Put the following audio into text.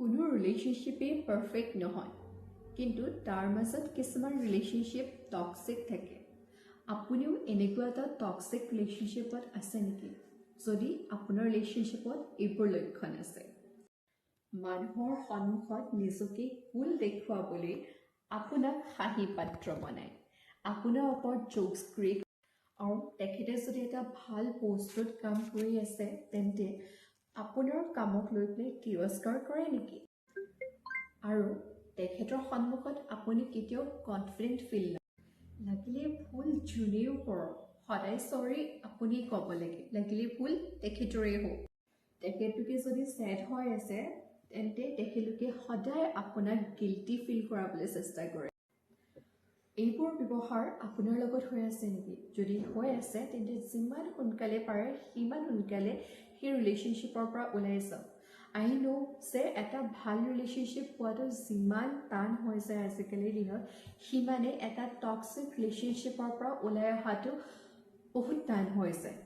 কোনো ৰিলেশ্যনশ্বিপেই পাৰফেক্ট নহয়, কিন্তু তাৰ মাজত কিছুমান ৰিলেশ্যনশ্বিপ টক্সিক থাকে। আপুনিও এনেকুৱা এটা টক্সিক ৰিলেশ্যনশ্বিপত আছে নেকি? যদি আপোনাৰ ৰিলেশ্যনশ্বিপত এইবোৰ লক্ষণ আছে, মানুহৰ সন্মুখত নিজকে কুল দেখুৱাবলৈ আপোনাক হাঁহি পাত্ৰ বনায়, আপোনাৰ ওপৰত জোকছ ক্ৰিয়েট, আৰু তেখেতে যদি এটা ভাল পষ্টত কাম কৰি আছে তেন্তে আপোনাৰ কামক লৈ পেলাই তিৰস্কাৰ কৰে নেকি? আৰু তেখেতৰ সন্মুখত আপুনি কেতিয়াও কনফিডেণ্ট ফিল লাগিলে ভুল যোনেও কৰক, সদায় চৰি আপুনি ক'ব লাগে, লাগিলে ভুল তেখেতৰে হওক। তেখেতলোকে যদি ছেড হৈ আছে তেন্তে তেখেতলোকে সদায় আপোনাক গিল্টি ফিল কৰাবলৈ চেষ্টা কৰে। এইবোৰ ব্যৱহাৰ আপোনাৰ লগত হৈ আছে নেকি? যদি হৈ আছে তেন্তে যিমান সোনকালে পাৰে সিমান সোনকালে সেই ৰিলেশ্যনশ্বিপৰ পৰা ওলাই যাওক। আই ন' যে এটা ভাল ৰিলেশ্যনশ্বিপ পোৱাটো যিমান টান হৈ যায় আজিকালিৰ দিনত, সিমানে এটা টক্সিক ৰিলেশ্যনশ্বিপৰ পৰা ওলাই অহাটো বহুত টান হৈ যায়।